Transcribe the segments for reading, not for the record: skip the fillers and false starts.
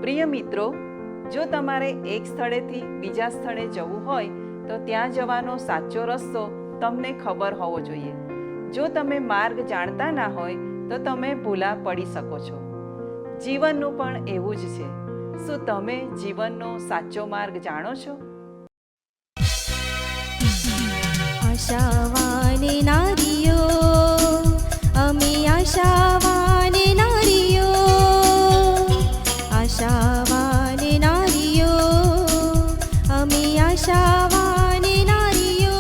પ્રિય મિત્રો, જો તમારે એક સ્થળેથી બીજા સ્થળે જવું હોય તો ત્યાં જવાનો સાચો રસ્તો તમને ખબર હોવો જોઈએ. જો તમે માર્ગ જાણતા ના હોય તો તમે ભૂલા પડી શકો છો. જીવનનું પણ એવું જ છે. શું તમે જીવનનો સાચો માર્ગ જાણો છો? આશાવાન નારીઓ, અમે આશાવાન નારીઓ, આશાવાન નારીઓ, અમે આશાવાન નારીઓ.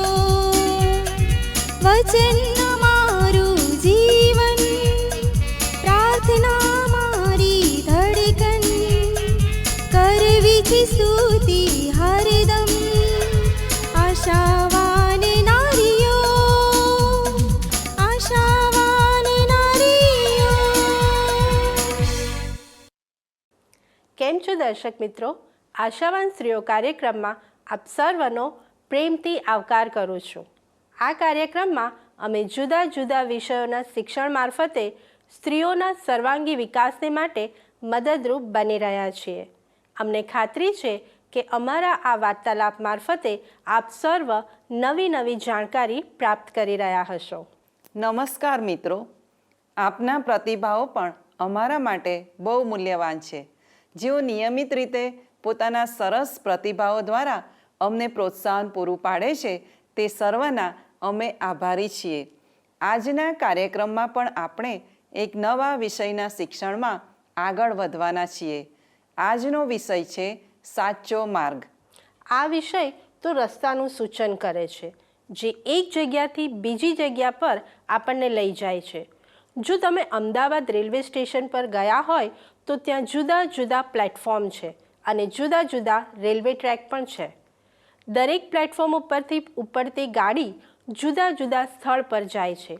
વચન અમારું જીવન, પ્રાર્થના મારી ધડકન, કરવી છે સ્તુતિ હરદમ. આશાવાન નારીઓ, આશાવાન નારીઓ. કેમ છો દર્શક મિત્રો? આશાવાન સ્ત્રીઓ કાર્યક્રમમાં આપ સર્વનો પ્રેમથી આવકાર કરું છું. આ કાર્યક્રમમાં અમે જુદા જુદા વિષયોના શિક્ષણ મારફતે સ્ત્રીઓના સર્વાંગી વિકાસને માટે મદદરૂપ બની રહ્યા છીએ. અમને ખાતરી છે કે અમારા આ વાર્તાલાપ મારફતે આપ સર્વ નવી નવી જાણકારી પ્રાપ્ત કરી રહ્યા હશો. નમસ્કાર મિત્રો, આપના પ્રતિભાવો પણ અમારા માટે બહુ મૂલ્યવાન છે. જેઓ નિયમિત રીતે પોતાના સરસ પ્રતિભાવો દ્વારા અમને પ્રોત્સાહન પૂરું પાડે છે તે સર્વના અમે આભારી છીએ. આજના કાર્યક્રમમાં પણ આપણે એક નવા વિષયના શિક્ષણમાં આગળ વધવાના છીએ. આજનો વિષય છે સાચો માર્ગ. આ વિષય તો રસ્તાનું સૂચન કરે છે, જે એક જગ્યાથી બીજી જગ્યા પર આપણને લઈ જાય છે. જો તમે અમદાવાદ રેલવે સ્ટેશન પર ગયા હોય તો ત્યાં જુદા જુદા પ્લેટફોર્મ છે અને જુદા જુદા રેલવે ટ્રેક પણ છે. દરેક પ્લેટફોર્મ ઉપરથી ઉપડતી ગાડી જુદા જુદા સ્થળ પર જાય છે.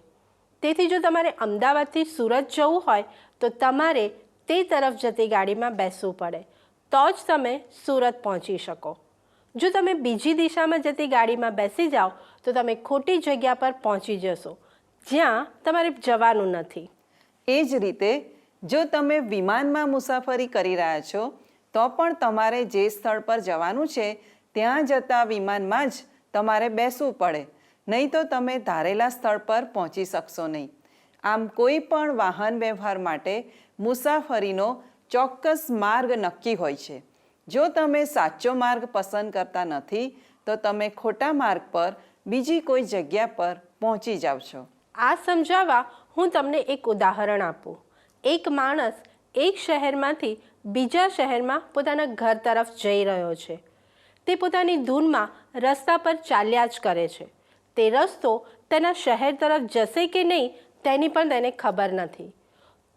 તેથી જો તમારે અમદાવાદથી સુરત જવું હોય તો તમારે તે તરફ જતી ગાડીમાં બેસવું પડે, તો જ તમે સુરત પહોંચી શકો. જો તમે બીજી દિશામાં જતી ગાડીમાં બેસી જાઓ તો તમે ખોટી જગ્યા પર પહોંચી જશો, જ્યાં તમારે જવાનું નથી. એ જ રીતે જો તમે વિમાનમાં મુસાફરી કરી રહ્યા છો તો પણ તમારે જે સ્થળ પર જવાનું છે ત્યાં જતા વિમાનમાં જ તમારે બેસવું પડે, નહીં તો તમે ધારેલા સ્થળ પર પહોંચી શકશો નહીં. આમ કોઈ પણ વાહન વ્યવહાર માટે મુસાફરીનો ચોક્કસ માર્ગ નક્કી હોય છે. જો તમે સાચો માર્ગ પસંદ કરતા નથી તો તમે ખોટા માર્ગ પર બીજી કોઈ જગ્યા પર પહોંચી જાવ છો. આ સમજાવવા હું તમને એક ઉદાહરણ આપું. એક માણસ એક શહેરમાંથી બીજા શહેરમાં પોતાના ઘર તરફ જઈ રહ્યો છે. તે પોતાની ધૂનમાં રસ્તા પર ચાલ્યા જ કરે છે. તે રસ્તો તેના શહેર તરફ જશે કે નહીં તેની પણ તેને ખબર નથી.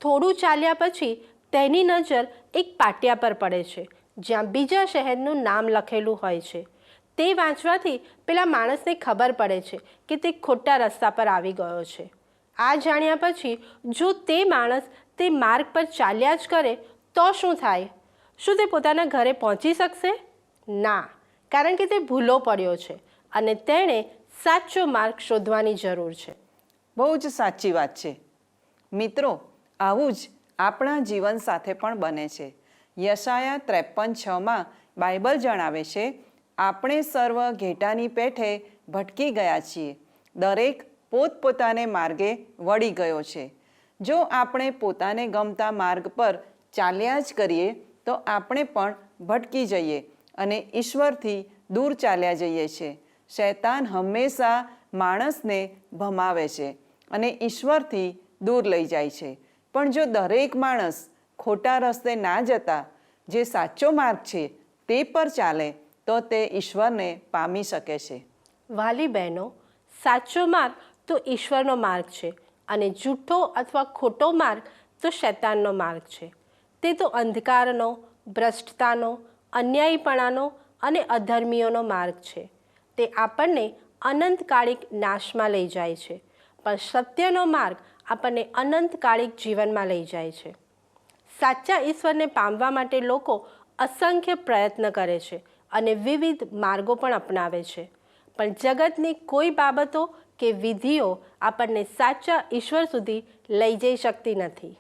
થોડું ચાલ્યા પછી તેની નજર એક પાટિયા પર પડે છે, જ્યાં બીજા શહેરનું નામ લખેલું હોય છે. તે વાંચવાથી પેલા માણસને ખબર પડે છે કે તે ખોટા રસ્તા પર આવી ગયો છે. આ જાણ્યા પછી જો તે માણસ તે માર્ગ પર ચાલ્યા જ કરે તો શું થાય? શું તે પોતાના ઘરે પહોંચી શકશે? ના, કારણ કે તે ભૂલો પડ્યો છે અને તેણે સાચો માર્ગ શોધવાની જરૂર છે. બહુ જ સાચી વાત છે. મિત્રો, આવું જ આપણા જીવન સાથે પણ બને છે. યશાયા 53:6 બાઇબલ જણાવે છે, આપણે સર્વ ઘેટાની પેઠે ભટકી ગયા છીએ, દરેક પોતપોતાને માર્ગે વળી ગયો છે. જો આપણે પોતાને ગમતા માર્ગ પર ચાલ્યા જ કરીએ તો આપણે પણ ભટકી જઈએ અને ઈશ્વરથી દૂર ચાલ્યા જઈએ છીએ. શૈતાન હંમેશા માણસને ભમાવે છે અને ઈશ્વરથી દૂર લઈ જાય છે. પણ જો દરેક માણસ ખોટા રસ્તે ના જતા જે સાચો માર્ગ છે તે પર ચાલે તો તે ઈશ્વરને પામી શકે છે. વાલી બહેનો, સાચો માર્ગ તો ઈશ્વરનો માર્ગ છે અને જૂઠો અથવા ખોટો માર્ગ તો શૈતાનનો માર્ગ છે. તે તો અંધકારનો, ભ્રષ્ટતાનો, અન્યાયીપણાનો અને અધર્મીઓનો માર્ગ છે. તે આપણને અનંતકાળિક નાશમાં લઈ જાય છે, પણ સત્યનો માર્ગ આપણને અનંતકાળિક જીવનમાં લઈ જાય છે. સાચા ઈશ્વરને પામવા માટે લોકો અસંખ્ય પ્રયત્ન કરે છે અને વિવિધ માર્ગો પણ અપનાવે છે, પણ જગતની કોઈ બાબતો કે વિધિઓ આપણને સાચા ઈશ્વર સુધી લઈ જઈ શકતી નથી.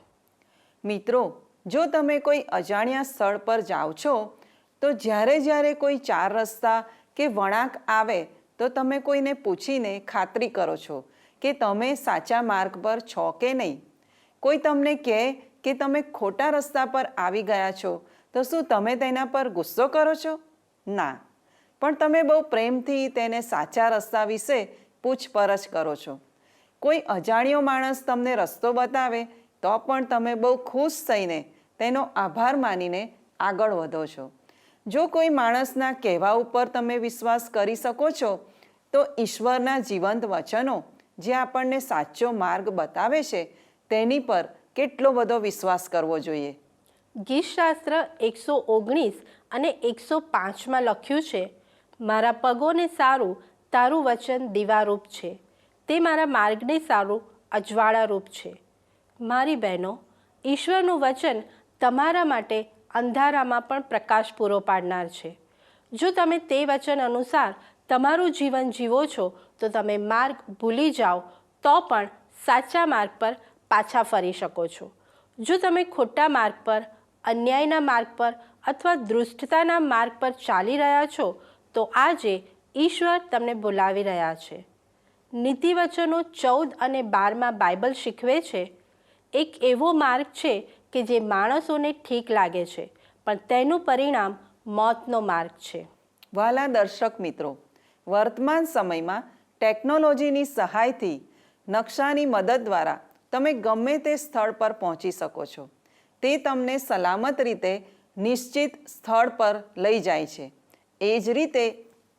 મિત્રો, જો તમે કોઈ અજાણ્યા સ્થળ પર જાઓ છો તો જ્યારે કોઈ 4 રસ્તા કે વળાંક આવે તો તમે કોઈને પૂછીને ખાતરી કરો છો કે તમે સાચા માર્ગ પર છો કે નહીં. કોઈ તમને કહે કે તમે ખોટા રસ્તા પર આવી ગયા છો તો શું તમે તેના પર ગુસ્સો કરો છો? ના, પણ તમે બહુ પ્રેમથી તેને સાચા રસ્તા વિશે પૂછપરછ કરો છો. કોઈ અજાણ્યો માણસ તમને રસ્તો બતાવે તો પણ તમે બહુ ખુશ થઈને તેનો આભાર માનીને આગળ વધો છો. જો કોઈ માણસના કહેવા ઉપર તમે વિશ્વાસ કરી શકો છો તો ઈશ્વરના જીવંત વચનો જે આપણને સાચો માર્ગ બતાવે છે તેની પર કેટલો બધો વિશ્વાસ કરવો જોઈએ. ગીતશાસ્ત્ર 119 અને 105માં લખ્યું છે, મારા પગોને સારું તારું વચન દીવારૂપ છે, તે મારા માર્ગને સારું અજવાળારૂપ છે. મારી બહેનો, ઈશ્વરનું વચન તમારા માટે અંધારામાં પણ પ્રકાશ પૂરો પાડનાર છે. જો તમે તે વચન અનુસાર તમારું જીવન જીવો છો તો તમે માર્ગ ભૂલી જાઓ તો પણ સાચા માર્ગ પર પાછા ફરી શકો છો. જો તમે ખોટા માર્ગ પર, અન્યાયના માર્ગ પર અથવા દુષ્ટતાના માર્ગ પર ચાલી રહ્યા છો તો આજે ઈશ્વર તમને બોલાવી રહ્યા છે. નીતિવચનો 14 અને 12માં બાઇબલ શીખવે છે, એક એવો માર્ગ છે કે જે માણસોને ઠીક લાગે છે પણ તેનું પરિણામ મોતનો માર્ગ છે. વહાલા દર્શક મિત્રો, વર્તમાન સમયમાં ટેકનોલોજીની સહાયથી નકશાની મદદ દ્વારા તમે ગમે તે સ્થળ પર પહોંચી શકો છો. તે તમને સલામત રીતે નિશ્ચિત સ્થળ પર લઈ જાય છે. એ જ રીતે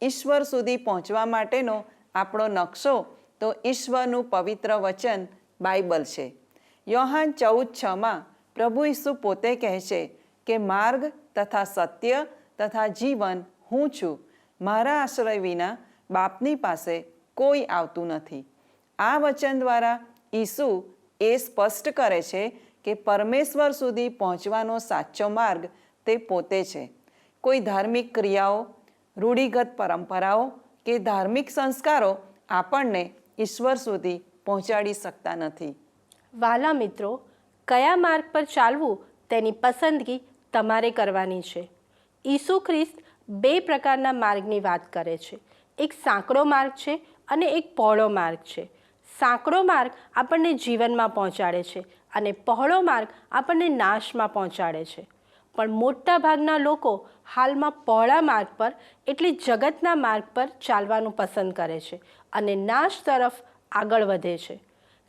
ઈશ્વર સુધી પહોંચવા માટેનો આપણો નકશો તો ઈશ્વરનું પવિત્ર વચન બાઇબલ છે. યોહાન 14:6માં પ્રભુ ઈસુ પોતે કહે છે કે માર્ગ તથા સત્ય તથા જીવન હું છું. મારા આશ્રય વિના બાપની પાસે કોઈ આવતું નથી. આ વચન દ્વારા ઈસુ એ સ્પષ્ટ કરે છે કે પરમેશ્વર સુધી પહોંચવાનો સાચો માર્ગ તે પોતે છે. કોઈ ધાર્મિક ક્રિયાઓ, રૂઢિગત પરંપરાઓ કે ધાર્મિક સંસ્કારો આપણને ઈશ્વર સુધી પહોંચાડી શકતા નથી. વહાલા મિત્રો, કયા માર્ગ પર ચાલવું તેની પસંદગી તમારે કરવાની છે. ઈસુ ખ્રિસ્ત 2 પ્રકારના માર્ગની વાત કરે છે. એક સાંકડો માર્ગ છે અને એક પહોળો માર્ગ છે. સાંકડો માર્ગ આપણને જીવનમાં પહોંચાડે છે અને પહોળો માર્ગ આપણને નાશમાં પહોંચાડે છે. પણ મોટા ભાગના લોકો હાલમાં પહોળા માર્ગ પર એટલે જગતના માર્ગ પર ચાલવાનું પસંદ કરે છે અને નાશ તરફ આગળ વધે છે.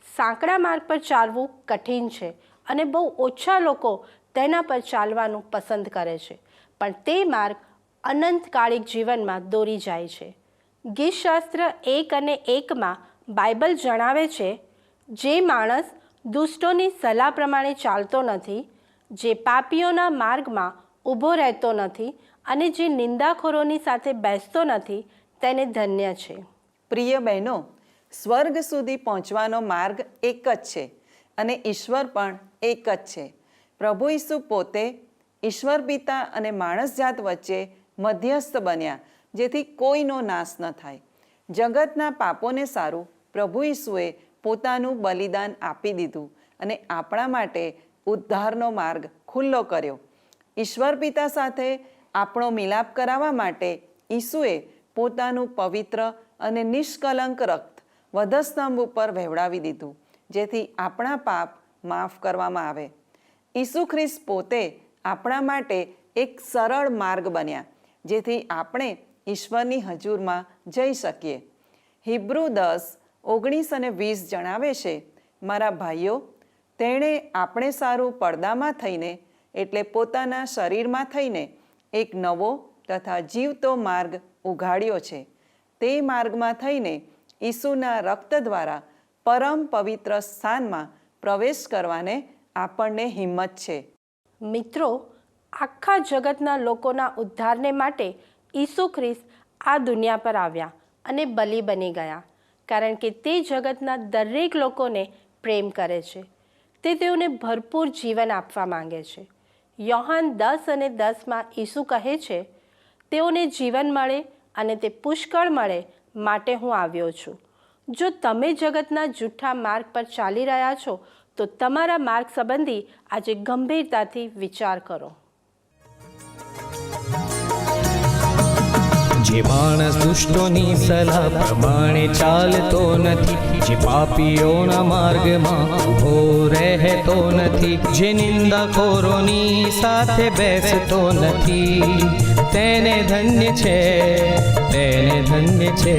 સાંકડા માર્ગ પર ચાલવું કઠિન છે અને બહુ ઓછા લોકો તેના પર ચાલવાનું પસંદ કરે છે, પણ તે માર્ગ અનંતકાળિક જીવનમાં દોરી જાય છે. ગીતશાસ્ત્ર 1 અને 1માં બાઇબલ જણાવે છે, જે માણસ દુષ્ટોની સલાહ પ્રમાણે ચાલતો નથી, જે પાપીઓના માર્ગમાં ઊભો રહેતો નથી અને જે નિંદાખોરોની સાથે બેસતો નથી, તેને ધન્ય છે. પ્રિય બહેનો, સ્વર્ગ સુધી પહોંચવાનો માર્ગ એક જ છે અને ઈશ્વર પણ એક જ છે. પ્રભુ ઈસુ પોતે ઈશ્વર પિતા અને માણસ જાત વચ્ચે મધ્યસ્થ બન્યા જેથી કોઈનો નાશ ન થાય. જગતના પાપોને સારું પ્રભુ ઈસુએ પોતાનું બલિદાન આપી દીધું અને આપણા માટે ઉદ્ધારનો માર્ગ ખુલ્લો કર્યો. ઈશ્વર પિતા સાથે આપણો મિલાપ કરાવવા માટે ઈસુએ પોતાનું પવિત્ર અને નિષ્કલંક રક્ત વધસ્તંભ ઉપર વહેવડાવી દીધું જેથી આપણા પાપ માફ કરવામાં આવે. ઈસુ ખ્રિસ્ત પોતે આપણા માટે એક સરળ માર્ગ બન્યા જેથી આપણે ઈશ્વરની હજુરમાં જઈ શકીએ. હિબ્રુ 10:19 અને 20 જણાવે છે, મારા ભાઈઓ, તેણે આપણે સારું પડદામાં થઈને એટલે પોતાના શરીરમાં થઈને એક નવો તથા જીવતો માર્ગ ઉઘાડ્યો છે. તે માર્ગમાં થઈને ઈસુના રક્ત દ્વારા પરમ પવિત્ર સ્થાનમાં પ્રવેશ કરવાને આપણને હિંમત છે. મિત્રો, આખા જગતના લોકોના ઉદ્ધારને માટે ઈસુ ખ્રિસ્ત આ દુનિયા પર આવ્યા અને બલિ બની ગયા, કારણ કે તે જગતના દરેક લોકોને પ્રેમ કરે છે. તે તેઓને ભરપૂર જીવન આપવા માંગે છે. યોહાન 10 અને 10માં ઈસુ કહે છે, તેઓને જીવન મળે અને તે પુષ્કળ મળે માટે હું આવ્યો છું. જો તમે જગતના જૂઠા માર્ગ પર ચાલી રહ્યા છો તો તમારા માર્ગ સંબંધી આજે ગંભીરતાથી વિચાર કરો. જે માણસ દુષ્ટોની સલાહ પ્રમાણે ચાલતો નથી, જે પાપીઓના માર્ગમાં ઊભો રહેતો નથી, જે નિંદાખોરોની સાથે બેસતો નથી, તેને ધન્ય છે, તેને ધન્ય છે,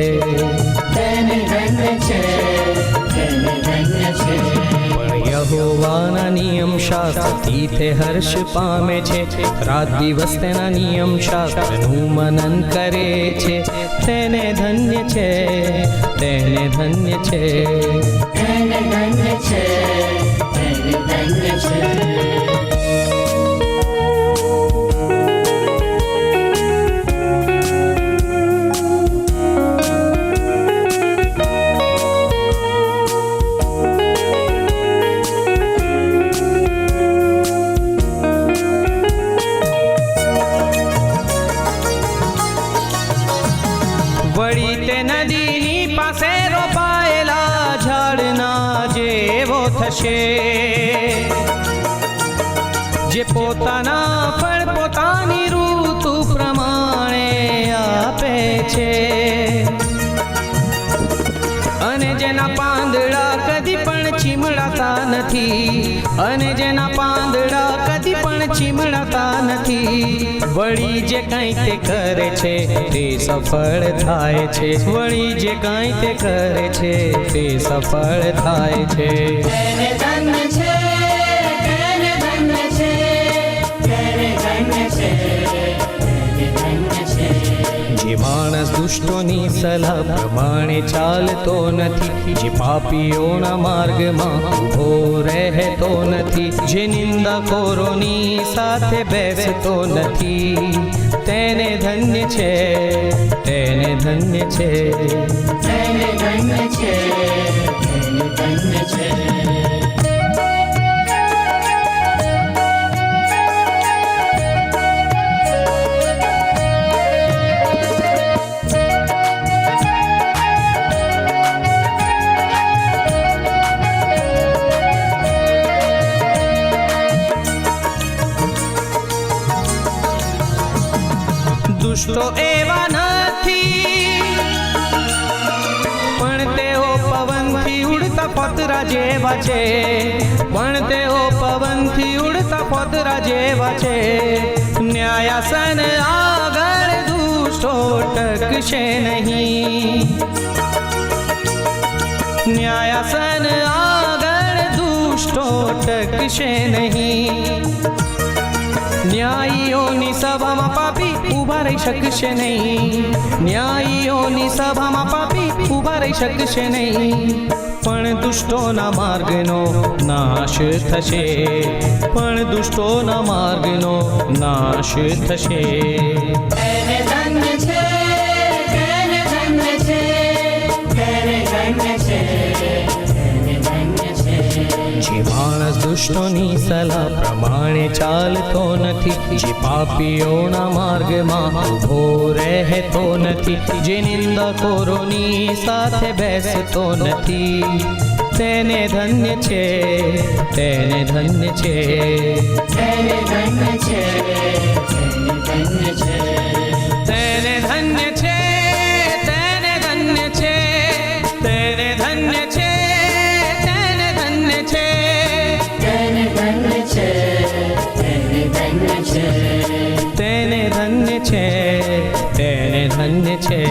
તેને ધન્ય છે, તેને ધન્ય છે. પણ યહોવાના નિયમ શાસ્ત્રથી તે હર્ષ પામે છે, રાત દિવસ તેના નિયમ શાસ્ત્રનું મનન કરે છે, તેને ધન્ય છે, તેને ધન્ય છે, તેને ધન્ય છે, તેને ધન્ય છે. વળી તે નદીની પાસે રોપાયેલા ઝાડના જેવો થશે, જે પોતાના ફળ પોતાની ઋતુ પ્રમાણે આપે છે, અને જેના પાંદડા કદી પણ ચીમડાતા નથી, અને જેના પાંદડા કદી પણ ચીમડાતા નથી. વળી જે કાંઈ તે કરે છે તે સફળ થાય છે, વળી જે કાંઈ તે કરે છે તે સફળ થાય છે. તેને ધન્ય છે, તેને ધન્ય છે, તેને ધન્ય છે, તેને ધન્ય છે. જે માણસ દુષ્ટોની સલાહ પ્રમાણે ચાલતો નથી, જે પાપીઓના માર્ગમાં ઊભો રહેતો નથી, જે નિંદાખોરોની સાથે બેસતો નથી, તેને ધન્ય છે, તેને ધન્ય છે, તેને ધન્ય છે, તેને ધન્ય છે. દુષ્ટો એવા નથી, પણ તેઓ પવનથી ઉડતા પતરા જેવા છે, પણ તેઓ પવનથી ઉડતા પતરા જેવા છે. ન્યાયાસન આગળ દુષ્ટો ટકશે નહીં, ન્યાયાસન આગળ દુષ્ટો ટકશે નહીં. ન્યાયીઓની સભામાં પાપી ઊભા રહી શકશે નહીં, ન્યાયીઓની સભામાં પાપી ઊભા રહી શકશે નહીં. પણ દુષ્ટોના માર્ગનો નાશ થશે, પણ દુષ્ટોના માર્ગનો નાશ થશે. તેને ધન્ય છે, તેને ધન્ય છે, તેને ધન્ય છે, તેને ધન્ય છે. જે માણસ દુષ્ટોની સલાહ પ્રમાણે ચાલતો નથી, જે પાપીઓના માર્ગમાં ઊભો રહેતો નથી, જે નિંદાખોરોની સાથે બેસતો નથી, તેને ધન્ય છે, તેને ધન્ય છે, તેને ધન્ય છે, તેને ધન્ય છે, તેને ધન્ય છે, તેને ધન્ય છે, તેને ધન્ય છે, તેને ધન્ય છે, તેને ધન્ય છે, તેને ધન્ય છે, તેને ધન્ય છે, તેને ધન્ય છે.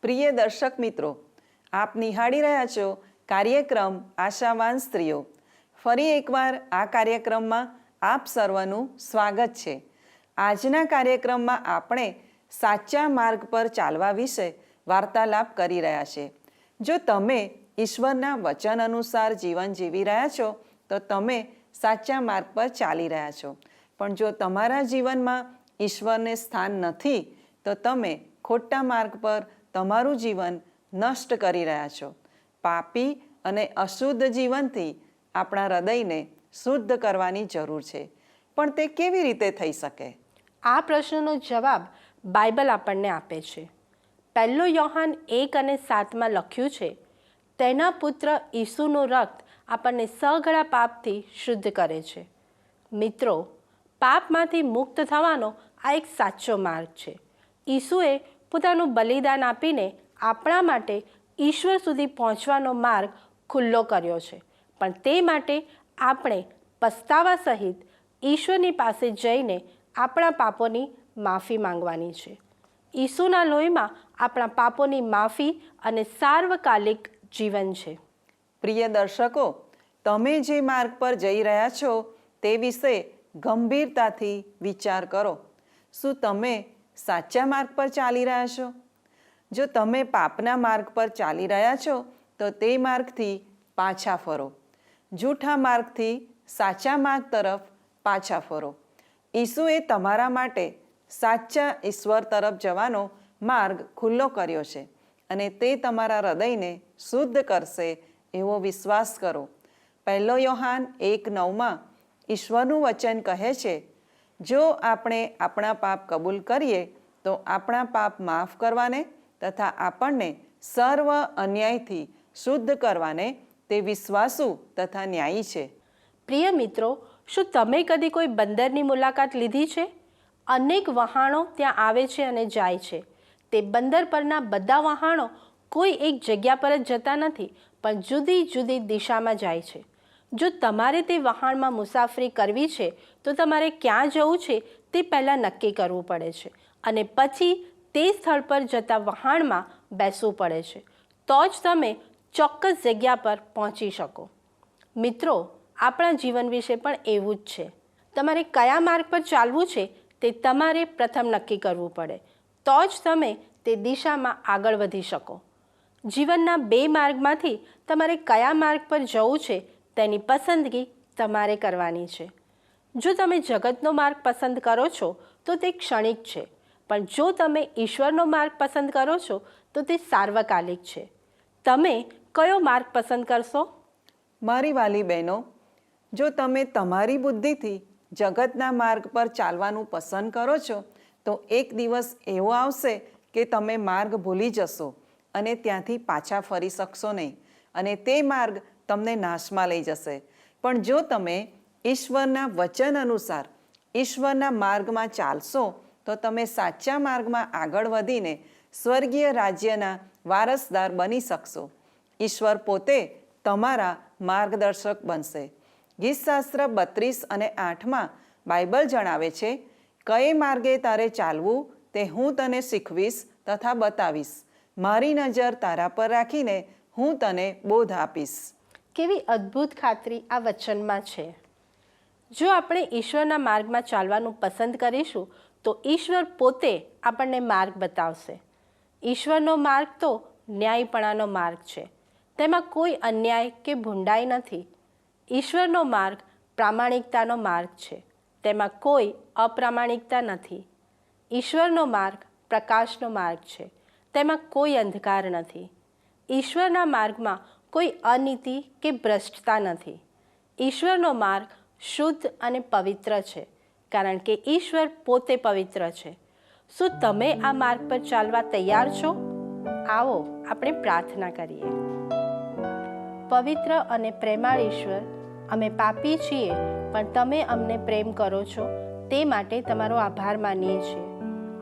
પ્રિય દર્શક મિત્રો, આપ નિહાળી રહ્યા છો કાર્યક્રમ આશાવાન સ્ત્રીઓ. ફરી એકવાર આ કાર્યક્રમમાં આપ સર્વનું સ્વાગત છે. આજના કાર્યક્રમમાં આપણે સાચા માર્ગ પર ચાલવા વિશે વાર્તાલાપ કરી રહ્યા છે. જો તમે ઈશ્વરના વચન અનુસાર જીવન જીવી રહ્યા છો તો તમે સાચા માર્ગ પર ચાલી રહ્યા છો. પણ જો તમારા જીવનમાં ઈશ્વરને સ્થાન નથી તો તમે ખોટા માર્ગ પર તમારું જીવન નષ્ટ કરી રહ્યા છો. પાપી અને અશુદ્ધ જીવનથી આપણા હૃદયને શુદ્ધ કરવાની જરૂર છે. પણ તે કેવી રીતે થઈ શકે? આ પ્રશ્નનો જવાબ બાઇબલ આપણને આપે છે. પહેલો યોહાન 1:7 લખ્યું છે, તેના પુત્ર ઈસુનું રક્ત આપણને સઘળા પાપથી શુદ્ધ કરે છે. મિત્રો, પાપમાંથી મુક્ત થવાનો આ એક સાચો માર્ગ છે. ઈસુએ પોતાનું બલિદાન આપીને આપણા માટે ઈશ્વર સુધી પહોંચવાનો માર્ગ ખુલ્લો કર્યો છે. પણ તે માટે આપણે પસ્તાવા સહિત ઈશ્વરની પાસે જઈને આપણા પાપોની માફી માંગવાની છે. ઈસુના લોહીમાં આપણા પાપોની માફી અને સાર્વકાલિક જીવન છે. પ્રિય દર્શકો, તમે જે માર્ગ પર જઈ રહ્યા છો તે વિશે ગંભીરતાથી વિચાર કરો. શું તમે સાચા માર્ગ પર ચાલી રહ્યા છો? જો તમે પાપના માર્ગ પર ચાલી રહ્યા છો તો તે માર્ગથી પાછા ફરો. જૂઠા માર્ગથી સાચા માર્ગ તરફ પાછા ફરો. ઈસુએ તમારા માટે સાચા ઈશ્વર તરફ જવાનો માર્ગ ખુલ્લો કર્યો છે અને તે તમારા હૃદયને શુદ્ધ કરશે એવો વિશ્વાસ કરો. પહેલો યોહાન 1:9 ઈશ્વરનું વચન કહે છે, જો આપણે આપણા પાપ કબૂલ કરીએ તો આપણા પાપ માફ કરવાને તથા આપણને સર્વ અન્યાયથી શુદ્ધ કરવાને તે વિશ્વાસુ તથા ન્યાયી છે. પ્રિય મિત્રો, શું તમે કદી કોઈ બંદરની મુલાકાત લીધી છે? અનેક વહાણો ત્યાં આવે છે અને જાય છે. તે બંદર પરના બધા વહાણો કોઈ એક જગ્યા પર જ જતા નથી, પણ જુદી જુદી દિશામાં જાય છે. જો તમારે તે વહાણમાં મુસાફરી કરવી છે તો તમારે ક્યાં જવું છે તે પહેલાં નક્કી કરવું પડે છે અને પછી તે સ્થળ પર જતા વહાણમાં બેસવું પડે છે. તો જ તમે ચોક્કસ જગ્યા પર પહોંચી શકો. મિત્રો, આપણા જીવન વિશે પણ એવું જ છે. તમારે કયા માર્ગ પર ચાલવું છે તે તમારે પ્રથમ નક્કી કરવું પડે, તો જ તમે તે દિશામાં આગળ વધી શકો. જીવનના બે માર્ગમાંથી તમારે કયા માર્ગ પર જવું છે તેની પસંદગી તમારે કરવાની છે. જો તમે જગતનો માર્ગ પસંદ કરો છો તો તે ક્ષણિક છે, પણ જો તમે ઈશ્વરનો માર્ગ પસંદ કરો છો તો તે સાર્વકાલિક છે. તમે કયો માર્ગ પસંદ કરશો? મારી વાલી બહેનો, જો તમે તમારી બુદ્ધિથી જગતના માર્ગ પર ચાલવાનું પસંદ કરો છો તો એક દિવસ એવો આવશે કે તમે માર્ગ ભૂલી જશો અને ત્યાંથી પાછા ફરી શકશો નહીં અને તે માર્ગ તમને નાશમાં લઈ જશે. પણ જો તમે ઈશ્વરના વચન અનુસાર ઈશ્વરના માર્ગમાં ચાલશો તો તમે સાચા માર્ગમાં આગળ વધીને સ્વર્ગીય રાજ્યના વારસદાર બની શકશો. ઈશ્વર પોતે તમારા માર્ગદર્શક બનશે. ગીતશાસ્ત્ર 32 અને 8 બાઇબલ જણાવે છે, કઈ માર્ગે તારે ચાલવું તે હું તને શીખવીશ તથા બતાવીશ. મારી નજર તારા પર રાખીને હું તને બોધ આપીશ. કેવી અદ્ભુત ખાતરી આ વચનમાં છે. જો આપણે ઈશ્વરના માર્ગમાં ચાલવાનું પસંદ કરીશું તો ઈશ્વર પોતે આપણને માર્ગ બતાવશે. ઈશ્વરનો માર્ગ તો ન્યાયપણાનો માર્ગ છે. તેમાં કોઈ અન્યાય કે ભૂંડાઈ નથી. ઈશ્વરનો માર્ગ પ્રામાણિકતાનો માર્ગ છે. તેમાં કોઈ અપ્રામાણિકતા નથી. ઈશ્વરનો માર્ગ પ્રકાશનો માર્ગ છે. તેમાં કોઈ અંધકાર નથી. ઈશ્વરના માર્ગમાં કોઈ અનીતિ કે ભ્રષ્ટતા નથી. ઈશ્વરનો માર્ગ શુદ્ધ અને પવિત્ર છે, કારણ કે ઈશ્વર પોતે પવિત્ર છે. શું તમે આ માર્ગ પર ચાલવા તૈયાર છો? આવો આપણે પ્રાર્થના કરીએ. પવિત્ર અને પ્રેમાળ ઈશ્વર, અમે પાપી છીએ પણ તમે અમને પ્રેમ કરો છો તે માટે તમારો આભાર માનીએ છીએ.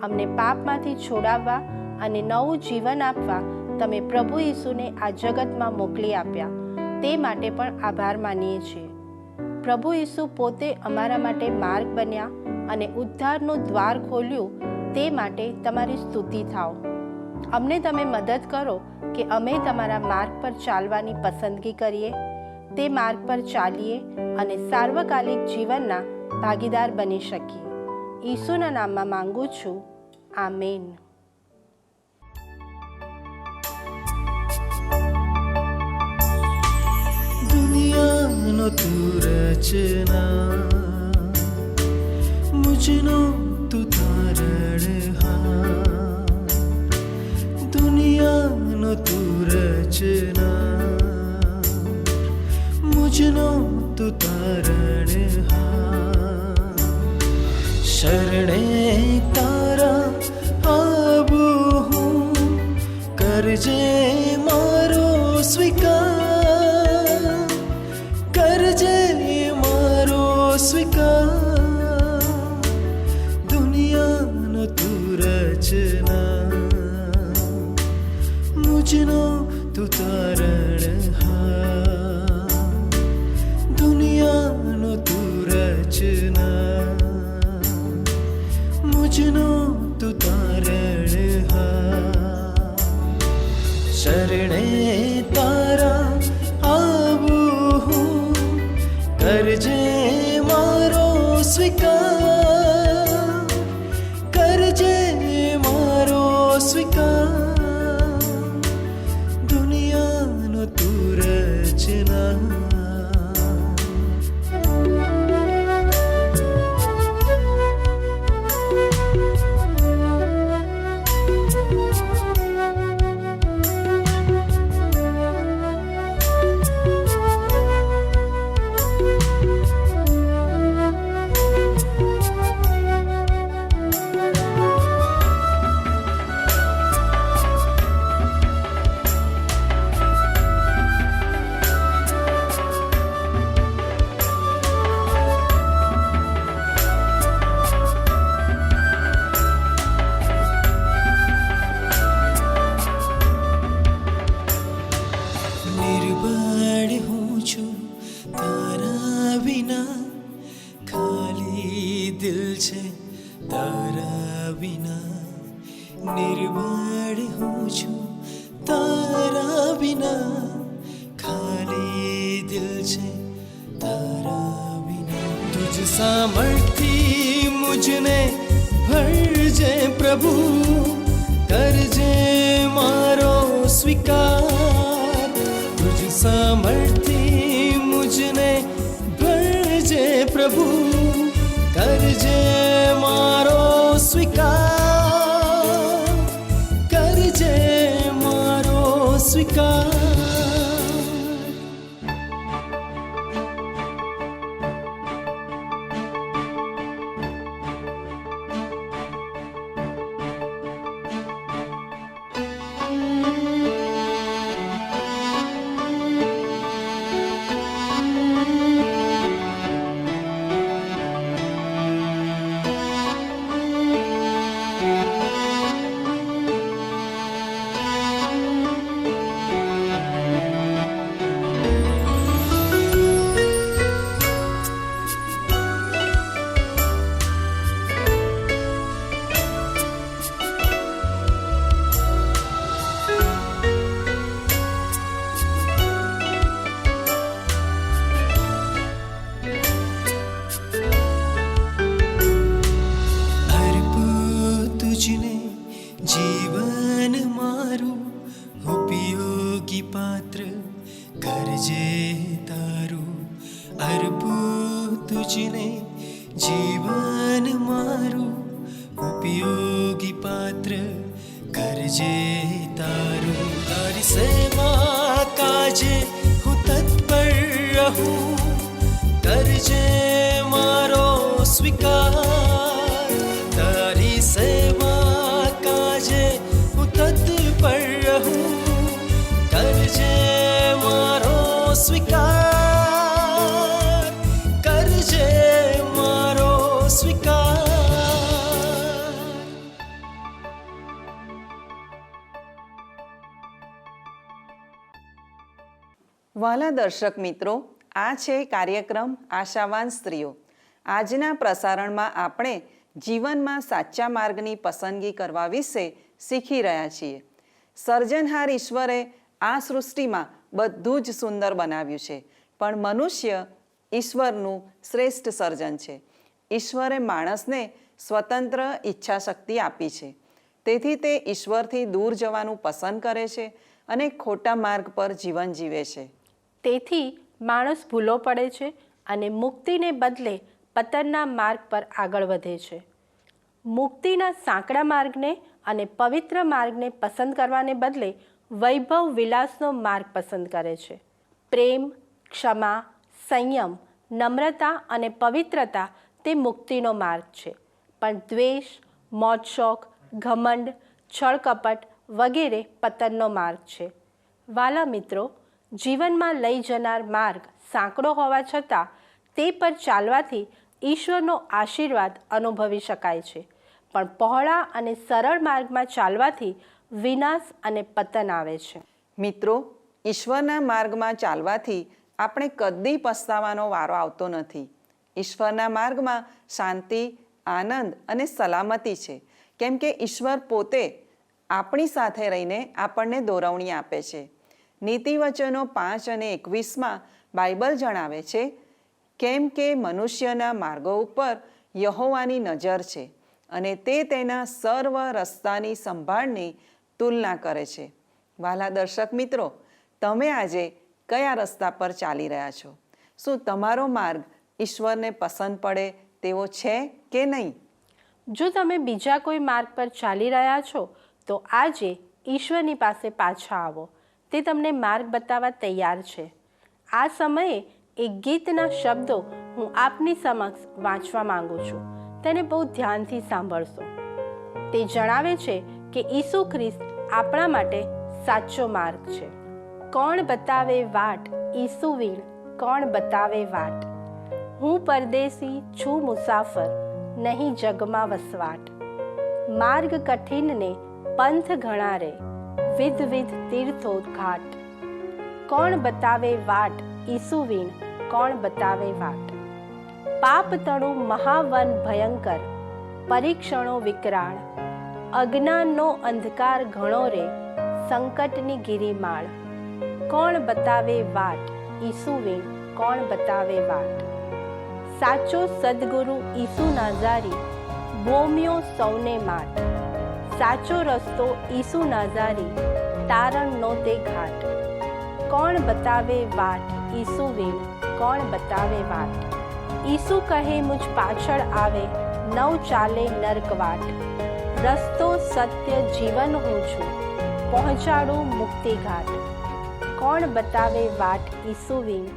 અમને પાપમાંથી છોડાવવા અને નવું જીવન આપવા તમે પ્રભુ ઈસુને આ જગતમાં મોકલી આપ્યા તે માટે પણ આભાર માનીએ છીએ. પ્રભુ ઈસુ પોતે અમારા માટે માર્ગ બન્યા અને ઉદ્ધારનું દ્વાર ખોલ્યું તે માટે તમારી સ્તુતિ થાઓ. અમને તમે મદદ કરો કે અમે તમારા માર્ગ પર ચાલવાની પસંદગી કરીએ, તે માર્ગ પર ચાલીએ અને સાર્વકાલિક જીવનના ભાગીદાર બની શકીએ. ઈસુના નામમાં માંગુ છું. આમેન. દુનિયાનો તું રચના, મુજનો તું તારણહાર. દુનિયાનો તું રચના, મુજનો તું તારણહાર. શરણે તારા આવું હું, मुझनो तू तारणहार दुनियानो तू रचना मुझनो तू तारणहार शरणे तारा आવું હું કરજે મારો સ્વીકાર કરજે મારો સ્વીકાર દુનિયાનો તું રચના निर्बळ હું છું તારા વિના ખાલી દિલ છે તારા વિના નિર્બળ હું છું તારા વિના ખાલી દિલ છે તારા વિના તુજ સામર્થ્ય મુझने ભરજે પ્રભુ કરજે મારો સ્વીકાર तुझ सामर्थ्य मुझने भरजे प्रभु करजे मारो स्वीकार करजे मारो स्वीकार जीवन मारू उपयोगी पात्र करजे तारू अर्पू तुझने जीवन मारू उपयोगी पात्र करजे तारू तारी सेवा काजे હું તત્પર રહું કરજે મારો સ્વીકાર તારી સેવા કાજે હું તત્પર રહું કરજે મારો સ્વીકાર કરજે મારો સ્વીકાર વહાલા દર્શક મિત્રો, આ છે કાર્યક્રમ આશાવાન સ્ત્રીઓ. આજના પ્રસારણમાં આપણે જીવનમાં સાચા માર્ગની પસંદગી કરવા વિશે શીખી રહ્યા છીએ. સર્જનહાર ઈશ્વરે આ સૃષ્ટિમાં બધું જ સુંદર બનાવ્યું છે, પણ મનુષ્ય ઈશ્વરનું શ્રેષ્ઠ સર્જન છે. ઈશ્વરે માણસને સ્વતંત્ર ઈચ્છાશક્તિ આપી છે, તેથી તે ઈશ્વરથી દૂર જવાનું પસંદ કરે છે અને ખોટા માર્ગ પર જીવન જીવે છે. તેથી માણસ ભૂલો પડે છે અને મુક્તિને બદલે પતનના માર્ગ પર આગળ વધે છે. મુક્તિના સાંકડા માર્ગને અને પવિત્ર માર્ગને પસંદ કરવાને બદલે વૈભવ વિલાસનો માર્ગ પસંદ કરે છે. પ્રેમ, ક્ષમા, સંયમ, નમ્રતા અને પવિત્રતા તે મુક્તિનો માર્ગ છે, પણ દ્વેષ, મોજશોખ, ઘમંડ, છળકપટ વગેરે પતનનો માર્ગ છે. વાલા મિત્રો, જીવનમાં લઈ જનાર માર્ગ સાંકડો હોવા છતાં તે પર ચાલવાથી ઈશ્વરનો આશીર્વાદ અનુભવી શકાય છે, પણ પહોળા અને સરળ માર્ગમાં ચાલવાથી વિનાશ અને પતન આવે છે. મિત્રો, ઈશ્વરના માર્ગમાં ચાલવાથી આપણે કદી પસ્તાવાનો વારો આવતો નથી. ઈશ્વરના માર્ગમાં શાંતિ, આનંદ અને સલામતી છે, કેમ કે ઈશ્વર પોતે આપણી સાથે રહીને આપણને દોરવણી આપે છે. નીતિવચનો 5 અને 21માં બાઇબલ જણાવે છે, કેમ કે મનુષ્યના માર્ગો ઉપર યહોવાની નજર છે અને તે તેના સર્વ રસ્તાની સંભાળની તુલના કરે છે. વહાલા દર્શક મિત્રો, તમે આજે કયા રસ્તા પર ચાલી રહ્યા છો? શું તમારો માર્ગ ઈશ્વરને પસંદ પડે તેવો છે કે નહીં? જો તમે બીજા કોઈ માર્ગ પર ચાલી રહ્યા છો તો આજે ઈશ્વરની પાસે પાછા આવો. તે તમને માર્ગ બતાવવા તૈયાર છે. આ સમયે એક ગીતના શબ્દો હું આપની સમક્ષ વાંચવા માંગુ છું. તેને બહુ ધ્યાનથી સાંભળશો. તે જણાવે છે કે ઈસુ ખ્રિસ્ત આપણા માટે સાચો માર્ગ છે. કોણ બતાવે વાટ ઈસુ વીણ, કોણ બતાવે વાટ. હું પરદેશી છું મુસાફર, નહીં જગમાં વસવાટ. માર્ગ કઠિનને પંથ ઘણા રે, વિધ વિધ તીર્થો ઘાટ. કોણ બતાવે વાટ ઈસુ વીણ, કોણ બતાવે વાટ. પાપ તણું મહાવન ભયંકર, પરીક્ષણો વિકરાળ. અજ્ઞાનનો અંધકાર ઘણો રે, સંકટની ગિરિમાળ. કોણ બતાવે વાટ ઈસુ વીણ, કોણ બતાવે વાટ. સાચો સદગુરુ ઈસુ નાઝારી, બોમ્યો સૌને માટ. સાચો રસ્તો ઈસુ નાઝારી, તારણનો તે ઘાટ. કોણ બતાવે વાટ ઈસુ વીણ, કોણ બતાવે વાટ. ઈસુ કહે મુझ પાછળ આવે, નવ ચાલે નર્કવાટ. રસ્તો સત્ય જીવન હું છું, પહોંચાડું મુક્તિ ઘાટ. કોણ બતાવે વાટ ઈસુ વીણ,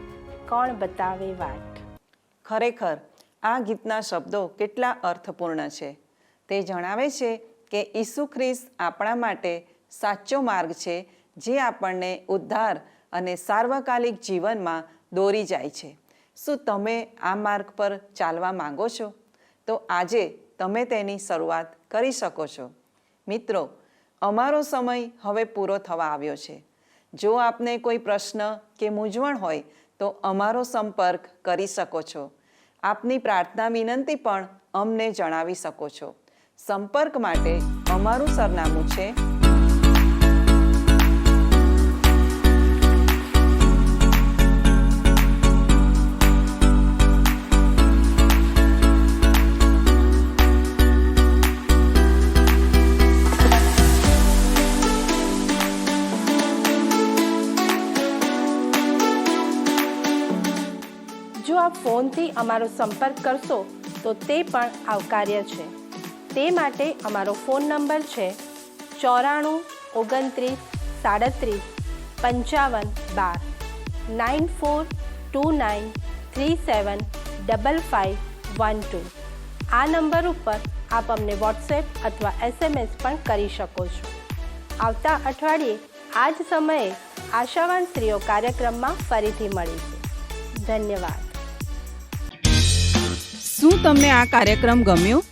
કોણ બતાવે વાટ. ખરેખર આ ગીતના શબ્દો કેટલા અર્થપૂર્ણ છે. તે જણાવે છે કે ઈસુ ખ્રિસ્ત આપણા માટે સાચો માર્ગ છે, જે આપણને ઉદ્ધાર અને સાર્વકાલિક જીવનમાં દોરી જાય છે. શું તમે આ માર્ગ પર ચાલવા માંગો છો? તો આજે તમે તેની શરૂઆત કરી શકો છો. મિત્રો, અમારો સમય હવે પૂરો થવા આવ્યો છે. જો આપને કોઈ પ્રશ્ન કે મૂંઝવણ હોય તો અમારો સંપર્ક કરી શકો છો. આપની પ્રાર્થના વિનંતી પણ અમને જણાવી શકો છો. સંપર્ક માટે અમારું સરનામું છે જો આપ ફોનથી અમારો સંપર્ક કરશો તો તે પણ આવકાર્ય છે. તે માટે અમારો ફોન નંબર છે 94 29 37 55 12 9429375512. આ નંબર ઉપર આપ અમને વોટ્સએપ અથવા SMS પણ કરી શકો છો. આવતા અઠવાડિયે આ જ સમયે આશાવાન સ્ત્રીઓ કાર્યક્રમમાં ફરીથી મળીશું. ધન્યવાદ. શું તમને આ કાર્યક્રમ ગમ્યો?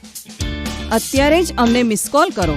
અત્યારે જ અમને મિસ કોલ કરો